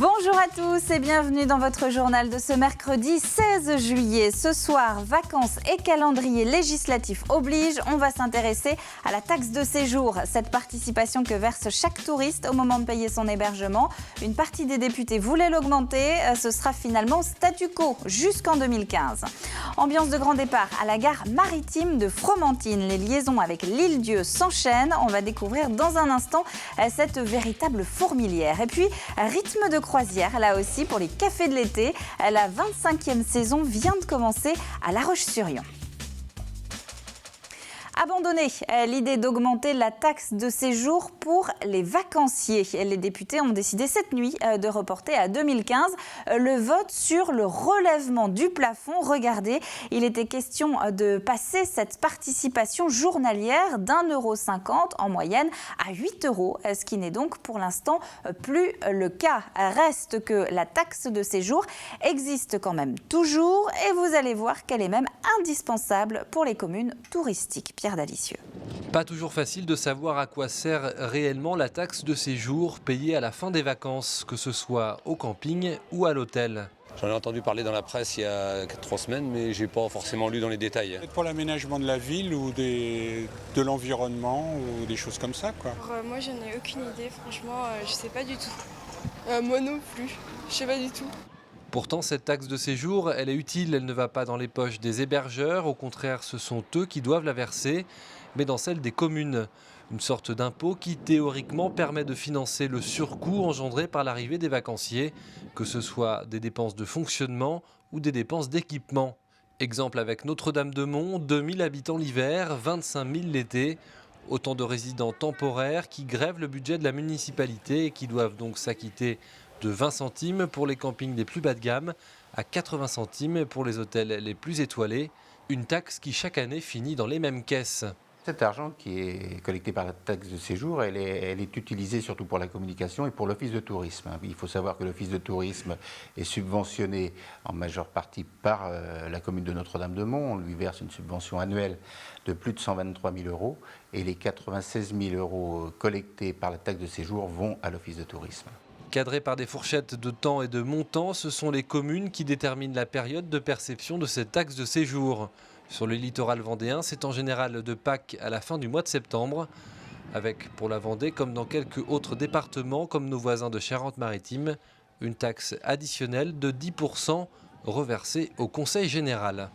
Bonjour à tous et bienvenue dans votre journal de ce mercredi 16 juillet. Ce soir, vacances et calendrier législatif oblige, on va s'intéresser à la taxe de séjour. Cette participation que verse chaque touriste au moment de payer son hébergement. Une partie des députés voulait l'augmenter, ce sera finalement statu quo jusqu'en 2015. Ambiance de grand départ à la gare maritime de Fromentine. Les liaisons avec l'Île-Dieu s'enchaînent. On va découvrir dans un instant cette véritable fourmilière. Et puis, rythme de croisière, là aussi, pour les cafés de l'été. La 25e saison vient de commencer à La Roche-sur-Yon. Abandonner l'idée d'augmenter la taxe de séjour pour les vacanciers. Les députés ont décidé cette nuit de reporter à 2015 le vote sur le relèvement du plafond. Regardez, il était question de passer cette participation journalière d'1,50 € en moyenne à 8 €, ce qui n'est donc pour l'instant plus le cas. Reste que la taxe de séjour existe quand même toujours et vous allez voir qu'elle est même indispensable pour les communes touristiques. Pierre Dalicieux. Pas toujours facile de savoir à quoi sert réellement la taxe de séjour payée à la fin des vacances, que ce soit au camping ou à l'hôtel. J'en ai entendu parler dans la presse il y a 3 semaines, mais je n'ai pas forcément lu dans les détails. Peut-être pour l'aménagement de la ville ou de l'environnement ou des choses comme ça, quoi. Alors, moi, je n'ai aucune idée. Franchement, je ne sais pas du tout. Moi non plus. Je ne sais pas du tout. Pourtant, cette taxe de séjour, elle est utile, elle ne va pas dans les poches des hébergeurs. Au contraire, ce sont eux qui doivent la verser, mais dans celle des communes. Une sorte d'impôt qui, théoriquement, permet de financer le surcoût engendré par l'arrivée des vacanciers, que ce soit des dépenses de fonctionnement ou des dépenses d'équipement. Exemple avec Notre-Dame-de-Mont, 2000 habitants l'hiver, 25 000 l'été. Autant de résidents temporaires qui grèvent le budget de la municipalité et qui doivent donc s'acquitter de 20 centimes pour les campings les plus bas de gamme, à 80 centimes pour les hôtels les plus étoilés. Une taxe qui chaque année finit dans les mêmes caisses. Cet argent qui est collecté par la taxe de séjour, elle est utilisée surtout pour la communication et pour l'office de tourisme. Il faut savoir que l'office de tourisme est subventionné en majeure partie par la commune de Notre-Dame-de-Mont. On lui verse une subvention annuelle de plus de 123 000 € et les 96 000 € collectés par la taxe de séjour vont à l'office de tourisme. Cadrés par des fourchettes de temps et de montant, ce sont les communes qui déterminent la période de perception de cette taxe de séjour. Sur le littoral vendéen, c'est en général de Pâques à la fin du mois de septembre, avec pour la Vendée, comme dans quelques autres départements, comme nos voisins de Charente-Maritime, une taxe additionnelle de 10 % reversée au Conseil général.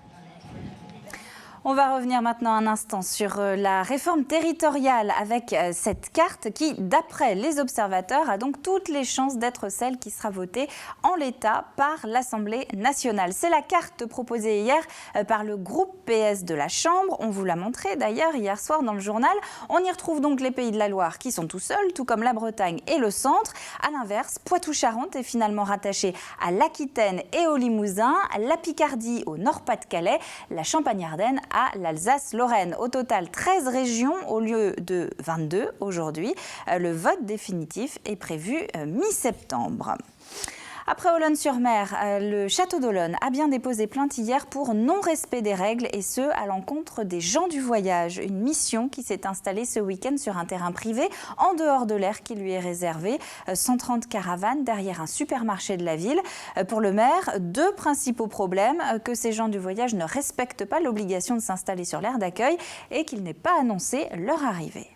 On va revenir maintenant un instant sur la réforme territoriale avec cette carte qui, d'après les observateurs, a donc toutes les chances d'être celle qui sera votée en l'état par l'Assemblée nationale. C'est la carte proposée hier par le groupe PS de la Chambre. On vous l'a montré d'ailleurs hier soir dans le journal. On y retrouve donc les Pays de la Loire qui sont tout seuls, tout comme la Bretagne et le centre. À l'inverse, Poitou-Charentes est finalement rattaché à l'Aquitaine et au Limousin, la Picardie au Nord-Pas-de-Calais, la Champagne-Ardenne à l'Alsace-Lorraine. Au total, 13 régions au lieu de 22 aujourd'hui. Le vote définitif est prévu mi-septembre. Après Olonne-sur-Mer, le château d'Olonne a bien déposé plainte hier pour non-respect des règles et ce, à l'encontre des gens du voyage. Une mission qui s'est installée ce week-end sur un terrain privé en dehors de l'aire qui lui est réservé. 130 caravanes derrière un supermarché de la ville. Pour le maire, 2 principaux problèmes, que ces gens du voyage ne respectent pas l'obligation de s'installer sur l'aire d'accueil et qu'il n'est pas annoncé leur arrivée.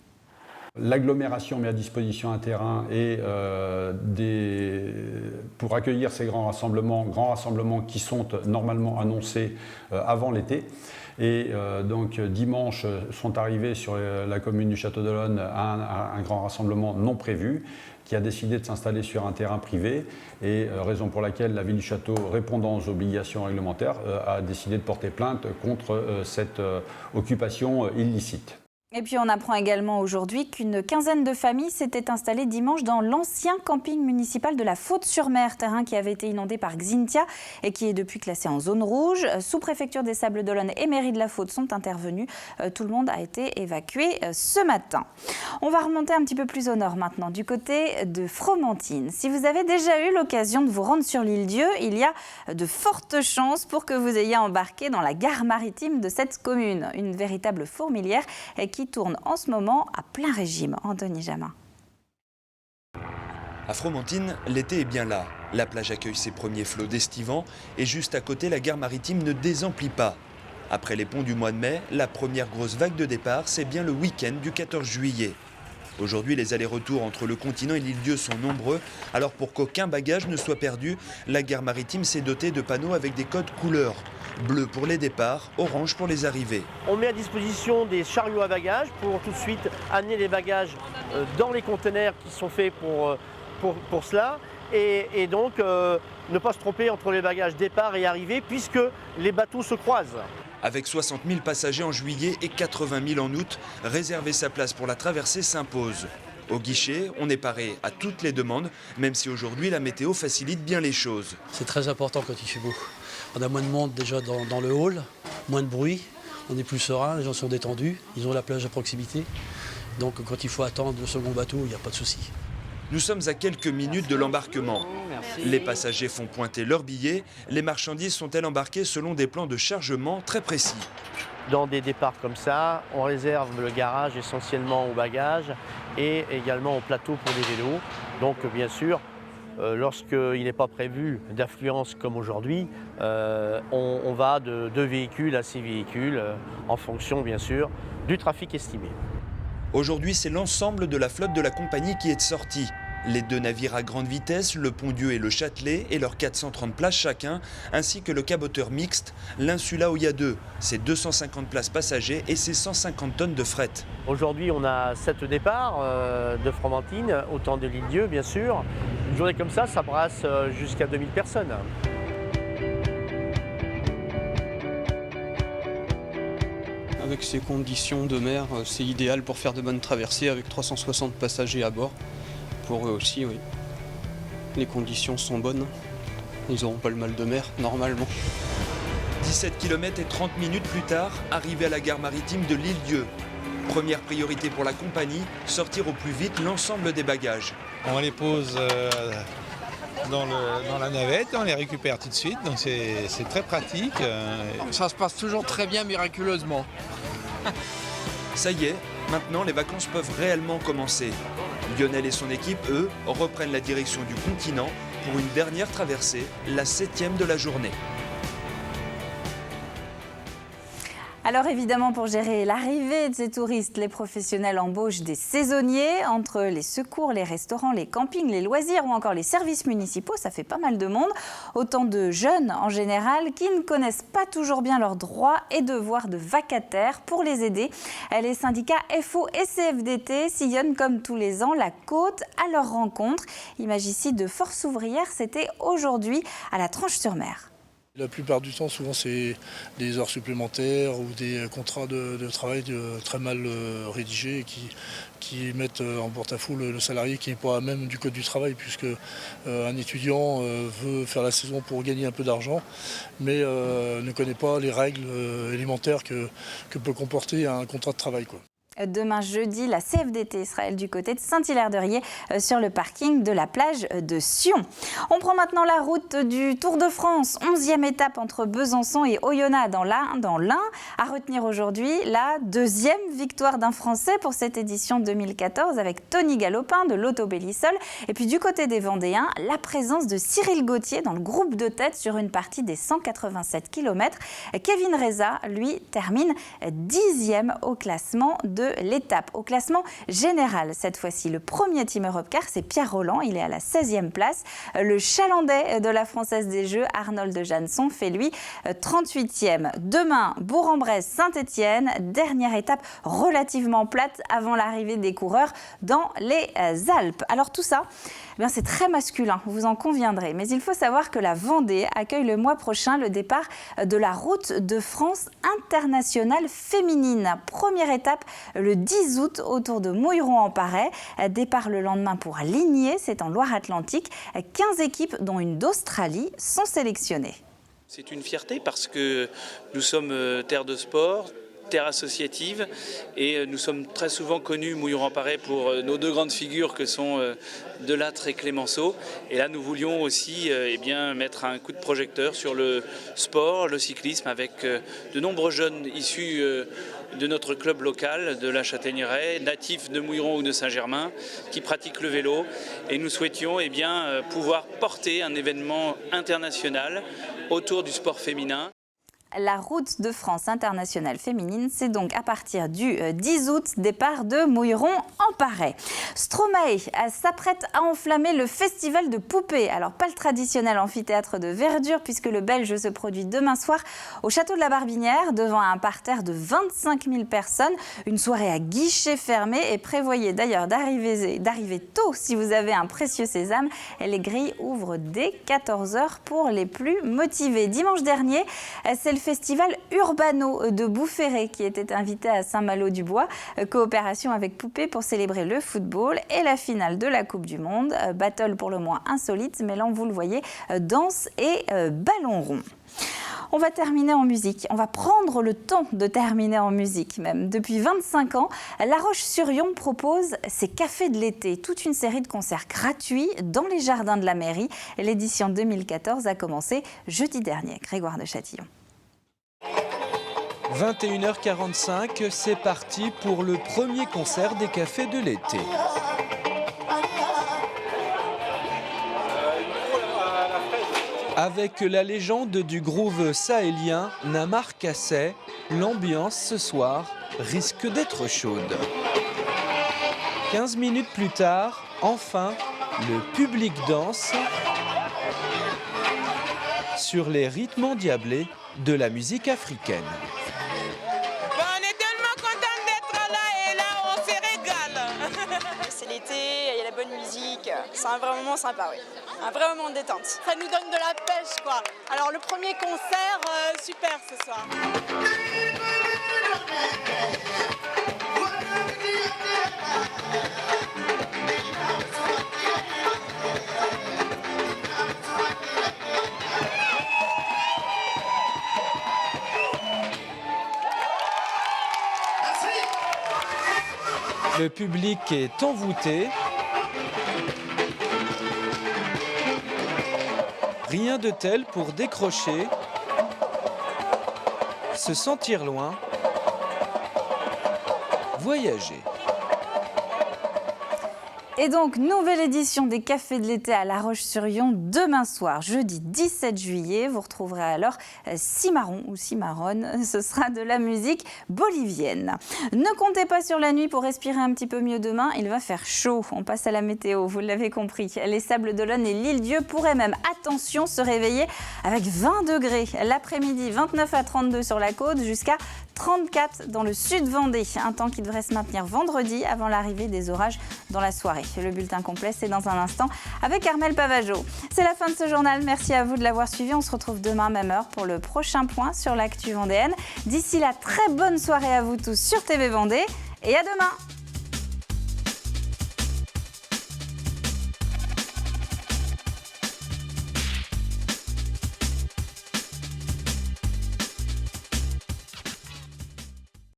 L'agglomération met à disposition un terrain et pour accueillir ces grands rassemblements qui sont normalement annoncés avant l'été. Et donc dimanche sont arrivés sur la commune du Château d'Olonne un grand rassemblement non prévu qui a décidé de s'installer sur un terrain privé et raison pour laquelle la ville du Château, répondant aux obligations réglementaires, a décidé de porter plainte contre cette occupation illicite. Et puis on apprend également aujourd'hui qu'une quinzaine de familles s'étaient installées dimanche dans l'ancien camping municipal de la Faute-sur-Mer, terrain qui avait été inondé par Xynthia et qui est depuis classé en zone rouge. Sous-préfecture des Sables-d'Olonne et mairie de la Faute sont intervenus. Tout le monde a été évacué ce matin. On va remonter un petit peu plus au nord maintenant, du côté de Fromentine. Si vous avez déjà eu l'occasion de vous rendre sur l'Île-Dieu, il y a de fortes chances pour que vous ayez embarqué dans la gare maritime de cette commune. Une véritable fourmilière qui tourne en ce moment à plein régime. Anthony Jamin. À Fromentine, l'été est bien là. La plage accueille ses premiers flots d'estivants et juste à côté, la gare maritime ne désemplit pas. Après les ponts du mois de mai, la première grosse vague de départ, c'est bien le week-end du 14 juillet. Aujourd'hui, les allers-retours entre le continent et l'île-Dieu sont nombreux, alors pour qu'aucun bagage ne soit perdu, la gare maritime s'est dotée de panneaux avec des codes couleurs. Bleu pour les départs, orange pour les arrivées. On met à disposition des chariots à bagages pour tout de suite amener les bagages dans les conteneurs qui sont faits pour cela. Et donc ne pas se tromper entre les bagages départ et arrivée puisque les bateaux se croisent. Avec 60 000 passagers en juillet et 80 000 en août, réserver sa place pour la traversée s'impose. Au guichet, on est paré à toutes les demandes, même si aujourd'hui la météo facilite bien les choses. C'est très important quand il fait beau. On a moins de monde déjà dans le hall, moins de bruit, on est plus serein, les gens sont détendus, ils ont la plage à proximité. Donc quand il faut attendre le second bateau, il n'y a pas de souci. Nous sommes à quelques minutes de l'embarquement. Les passagers font pointer leurs billets. Les marchandises sont-elles embarquées selon des plans de chargement très précis? Dans des départs comme ça, on réserve le garage essentiellement aux bagages et également au plateau pour les vélos. Donc bien sûr, lorsqu'il n'est pas prévu d'affluence comme aujourd'hui, on va de 2 véhicules à 6 véhicules en fonction bien sûr du trafic estimé. Aujourd'hui, c'est l'ensemble de la flotte de la compagnie qui est sortie. Les 2 navires à grande vitesse, le Pont-Dieu et le Châtelet, et leurs 430 places chacun, ainsi que le caboteur mixte, l'Insula Oya 2, ses 250 places passagers et ses 150 tonnes de fret. Aujourd'hui, on a 7 départs de Fromentine, autant de l'île-Dieu bien sûr. Une journée comme ça brasse jusqu'à 2000 personnes. Avec ces conditions de mer, c'est idéal pour faire de bonnes traversées avec 360 passagers à bord. Pour eux aussi, oui. Les conditions sont bonnes. Ils n'auront pas le mal de mer, normalement. 17 km et 30 minutes plus tard, arrivé à la gare maritime de l'île-Dieu. Première priorité pour la compagnie, sortir au plus vite l'ensemble des bagages. On les pose dans la navette, on les récupère tout de suite, donc c'est très pratique. Ça se passe toujours très bien, miraculeusement. Ça y est, maintenant les vacances peuvent réellement commencer. Lionel et son équipe, eux, reprennent la direction du continent pour une dernière traversée, la 7e de la journée. Alors évidemment, pour gérer l'arrivée de ces touristes, les professionnels embauchent des saisonniers. Entre les secours, les restaurants, les campings, les loisirs ou encore les services municipaux, ça fait pas mal de monde. Autant de jeunes en général qui ne connaissent pas toujours bien leurs droits et devoirs de vacataires. Pour les aider, les syndicats FO et CFDT sillonnent comme tous les ans la côte à leur rencontre. Image ici de Force ouvrière, c'était aujourd'hui à la Tranche-sur-Mer. La plupart du temps, souvent, c'est des heures supplémentaires ou des contrats de travail très mal rédigés et qui mettent en porte-à-faux le salarié qui n'est pas même du code du travail, puisque un étudiant veut faire la saison pour gagner un peu d'argent, mais ne connaît pas les règles élémentaires que peut comporter un contrat de travail, quoi. Demain jeudi, la CFDT sera elle du côté de Saint-Hilaire-de-Riez sur le parking de la plage de Sion. On prend maintenant la route du Tour de France, 11e étape entre Besançon et Oyonnax dans l'Ain. À retenir aujourd'hui la 2e victoire d'un Français pour cette édition 2014 avec Tony Galopin de l'Auto Bellisol. Et puis du côté des Vendéens, la présence de Cyril Gauthier dans le groupe de tête sur une partie des 187 km. Kevin Reza, lui, termine 10e au classement de l'étape. Au classement général, cette fois-ci, le premier Team Europcar, c'est Pierre Rolland. Il est à la 16e place. Le Chalandais de la Française des Jeux, Arnold Jansson, fait lui 38e. Demain, Bourg-en-Bresse, Saint-Étienne. Dernière étape relativement plate avant l'arrivée des coureurs dans les Alpes. Alors tout ça, c'est très masculin, vous en conviendrez. Mais il faut savoir que la Vendée accueille le mois prochain le départ de la Route de France internationale féminine. Première étape le 10 août autour de Mouilleron-en-Parais. Départ le lendemain pour Ligné, c'est en Loire-Atlantique. 15 équipes, dont une d'Australie, sont sélectionnées. C'est une fierté parce que nous sommes terre de sport, terre associative et nous sommes très souvent connus, Mouilleron-en-Parais, pour nos deux grandes figures que sont Delattre et Clémenceau. Et là, nous voulions aussi mettre un coup de projecteur sur le sport, le cyclisme, avec de nombreux jeunes issus de notre club local, de la Châtaigneraie, natifs de Mouilleron ou de Saint-Germain, qui pratiquent le vélo. Et nous souhaitions pouvoir porter un événement international autour du sport féminin. La route de France internationale féminine, c'est donc à partir du 10 août, départ de Mouilleron-en-Parais. Stromae s'apprête à enflammer le festival de poupées. Alors pas le traditionnel amphithéâtre de verdure, puisque le Belge se produit demain soir au château de la Barbinière, devant un parterre de 25 000 personnes. Une soirée à guichet fermé, et prévoyez d'ailleurs d'arriver tôt si vous avez un précieux sésame. Les grilles ouvrent dès 14h pour les plus motivés. Dimanche dernier, c'est le festival Urbano de Boufféré qui était invité à Saint-Malo-du-Bois. Coopération avec Poupées pour célébrer le football et la finale de la Coupe du Monde. Battle pour le moins insolite, mêlant, vous le voyez, danse et ballon rond. On va terminer en musique. On va prendre le temps de terminer en musique même. Depuis 25 ans, La Roche-sur-Yon propose ses cafés de l'été, toute une série de concerts gratuits dans les jardins de la mairie. L'édition 2014 a commencé jeudi dernier. Grégoire de Châtillon. 21h45, c'est parti pour le premier concert des cafés de l'été. Avec la légende du groove sahélien Namar Kassé, l'ambiance ce soir risque d'être chaude. 15 minutes plus tard, enfin, le public danse sur les rythmes endiablés de la musique africaine. On est tellement content d'être là et là on se régale. C'est l'été, il y a la bonne musique, c'est un vrai moment sympa, oui. Un vrai moment de détente. Ça nous donne de la pêche, quoi. Alors le premier concert, super ce soir. Le public est envoûté. Rien de tel pour décrocher, se sentir loin, voyager. Et donc, nouvelle édition des Cafés de l'été à La Roche-sur-Yon demain soir, jeudi 17 juillet. Vous retrouverez alors Cimarron ou Cimarronne. Ce sera de la musique bolivienne. Ne comptez pas sur la nuit pour respirer un petit peu mieux demain. Il va faire chaud. On passe à la météo, vous l'avez compris. Les Sables d'Olonne et l'Île-Dieu pourraient même, attention, se réveiller avec 20 degrés. L'après-midi, 29 à 32 sur la côte, jusqu'à 34 dans le sud Vendée. Un temps qui devrait se maintenir vendredi avant l'arrivée des orages dans la soirée. Le bulletin complet, c'est dans un instant avec Armelle Pavageau. C'est la fin de ce journal. Merci à vous de l'avoir suivi. On se retrouve demain, même heure, pour le prochain point sur l'actu vendéenne. D'ici là, très bonne soirée à vous tous sur TV Vendée et à demain.